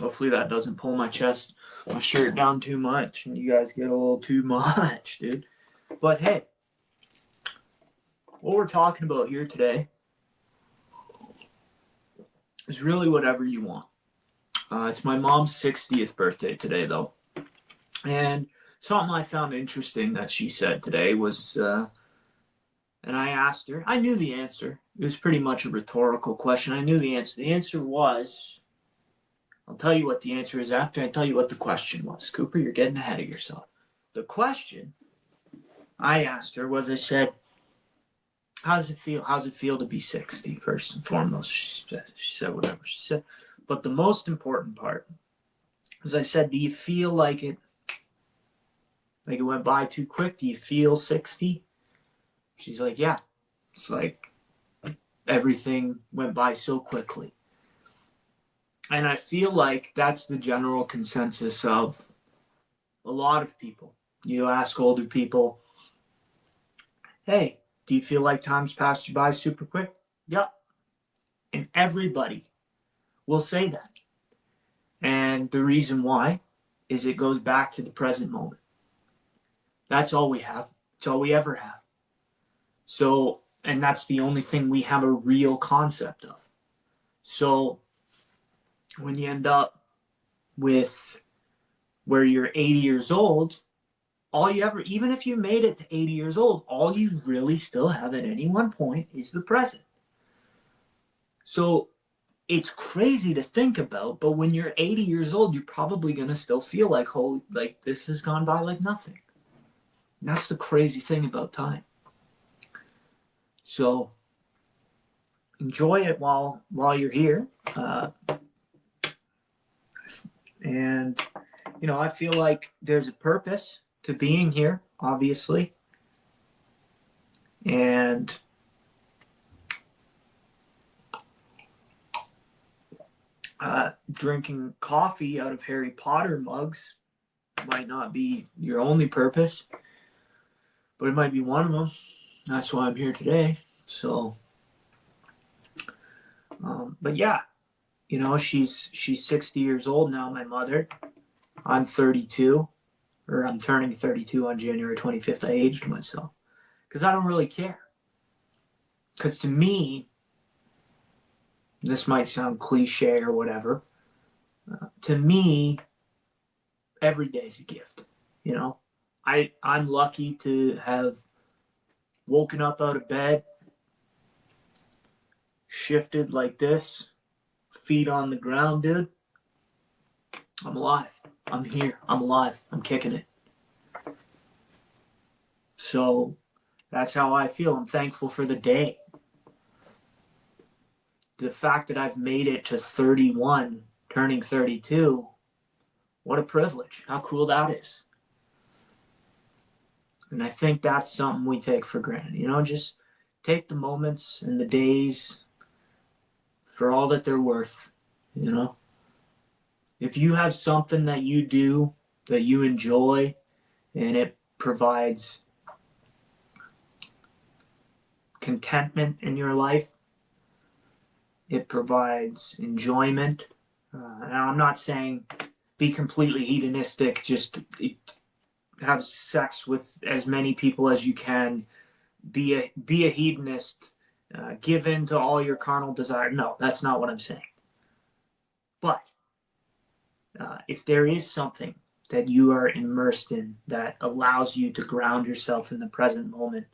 Hopefully that doesn't pull my shirt down too much and you guys get a little too much, dude. But hey, what we're talking about here today is really whatever you want. It's my mom's 60th birthday today, though. And something I found interesting that she said today was, and I asked her, I knew the answer. It was pretty much a rhetorical question. I knew the answer. The answer was, I'll tell you what the answer is after I tell you what the question was. Cooper, you're getting ahead of yourself. The question I asked her was, I said, how does it feel? How does it feel to be 60, first and foremost? She said whatever she said. But the most important part, as I said, do you feel like it went by too quick? Do you feel 60? She's like, yeah. It's like everything went by so quickly. And I feel like that's the general consensus of a lot of people. You ask older people, hey, do you feel like time's passed you by super quick? Yep. And everybody will say that. And the reason why is it goes back to the present moment. That's all we have. It's all we ever have. So, and that's the only thing we have a real concept of. So, when you end up with where you're 80 years old, all you ever, even if you made it to 80 years old, all you really still have at any one point is the present. So, it's crazy to think about, but when you're 80 years old, you're probably going to still feel like, holy, like this has gone by like nothing. And that's the crazy thing about time. So enjoy it while you're here. And, you know, I feel like there's a purpose to being here, obviously. And drinking coffee out of Harry Potter mugs might not be your only purpose, but it might be one of them. That's why I'm here today. So, but yeah, you know, she's 60 years old now, my mother. I'm 32, or I'm turning 32 on January 25th. I aged myself because I don't really care. Because to me, this might sound cliche or whatever. To me, every day is a gift. You know, I'm lucky to have woken up out of bed, shifted like this, feet on the ground, dude. I'm alive. I'm here. I'm alive. I'm kicking it. So that's how I feel. I'm thankful for the day. The fact that I've made it to 31, turning 32, what a privilege. How cool that is. And I think that's something we take for granted. You know, just take the moments and the days for all that they're worth, you know. If you have something that you do that you enjoy and it provides contentment in your life, it provides enjoyment. Now, I'm not saying be completely hedonistic, just have sex with as many people as you can, be a hedonist, give in to all your carnal desire. No, that's not what I'm saying. But if there is something that you are immersed in that allows you to ground yourself in the present moment,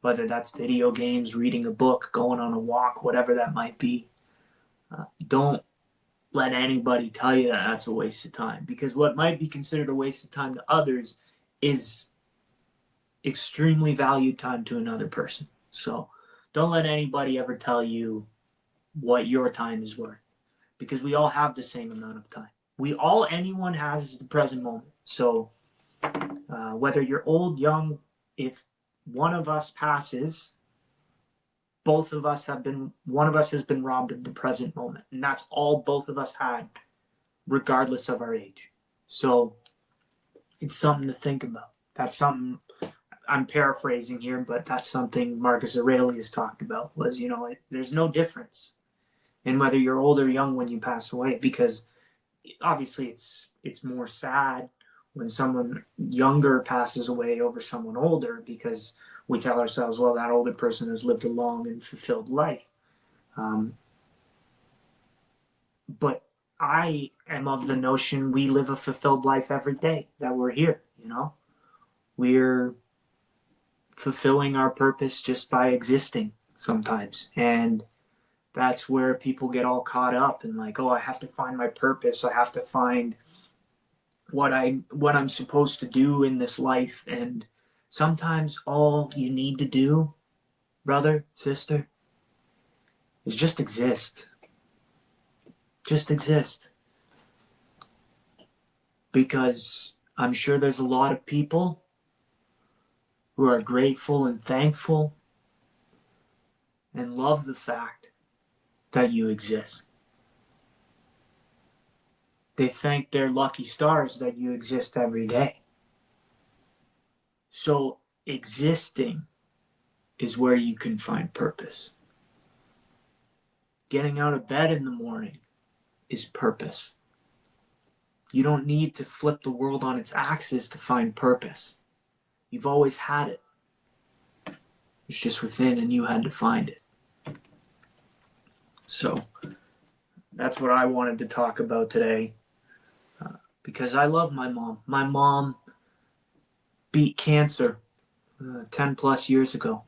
whether that's video games, reading a book, going on a walk, whatever that might be, don't let anybody tell you that that's a waste of time. Because what might be considered a waste of time to others is extremely valued time to another person. So don't let anybody ever tell you what your time is worth, because we all have the same amount of time. Anyone has is the present moment. So whether you're old, young, if one of us passes, one of us has been robbed of the present moment. And that's all both of us had, regardless of our age. So it's something to think about. That's something, I'm paraphrasing here, but that's something Marcus Aurelius talked about, was, you know, there's no difference in whether you're old or young when you pass away, because obviously it's more sad when someone younger passes away over someone older, because we tell ourselves, well, that older person has lived a long and fulfilled life. Um, but I am of the notion we live a fulfilled life every day that we're here, you know? We're fulfilling our purpose just by existing sometimes. And that's where people get all caught up and like, oh, I have to find my purpose. I have to find what I'm supposed to do in this life. And sometimes all you need to do, brother, sister, is just exist. Just exist. Because I'm sure there's a lot of people who are grateful and thankful and love the fact that you exist. They thank their lucky stars that you exist every day. So existing is where you can find purpose. Getting out of bed in the morning is purpose. You don't need to flip the world on its axis to find purpose. You've always had it. It's just within, and you had to find it. So that's what I wanted to talk about today, because I love my mom. My mom beat cancer 10 plus years ago.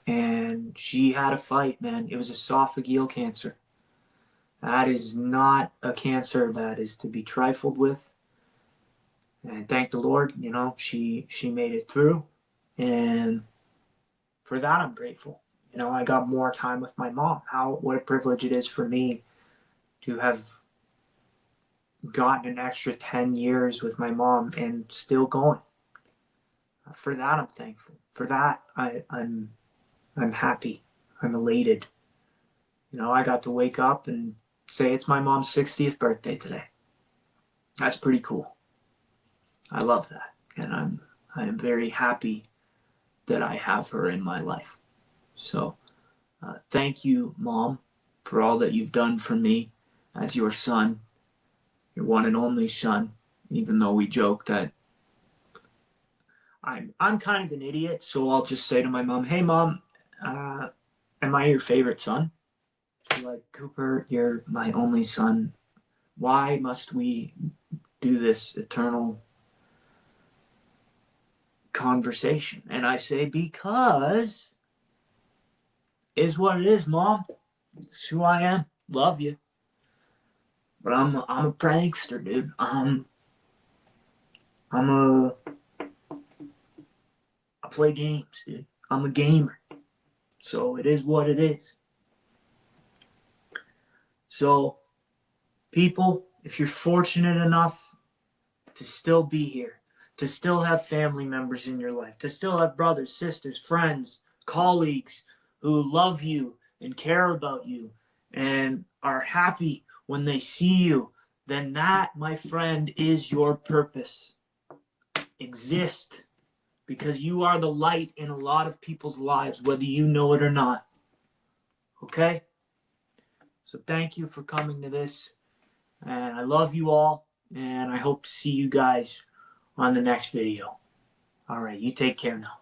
And she had a fight, man. It was esophageal cancer. That is not a cancer that is to be trifled with. And thank the Lord, you know, she made it through. And for that, I'm grateful. You know, I got more time with my mom. What a privilege it is for me to have gotten an extra 10 years with my mom and still going. For that, I'm thankful. For that, I'm happy. I'm elated. You know, I got to wake up and say it's my mom's 60th birthday today. That's pretty cool. I love that. And I am very happy that I have her in my life. So thank you, Mom, for all that you've done for me as your son, your one and only son, even though we joke that I'm kind of an idiot, so I'll just say to my mom, hey, Mom, am I your favorite son? She's like, Cooper, you're my only son. Why must we do this eternal conversation? And I say, because is what it is, Mom. It's who I am. Love you. But I'm a prankster, dude. I'm a I play games, dude. I'm a gamer. So it is what it is. So people, if you're fortunate enough to still be here, to still have family members in your life, to still have brothers, sisters, friends, colleagues who love you and care about you and are happy when they see you, then that, my friend, is your purpose. Exist, because you are the light in a lot of people's lives, whether you know it or not. Okay? So thank you for coming to this. And I love you all. And I hope to see you guys on the next video. All right, you take care now.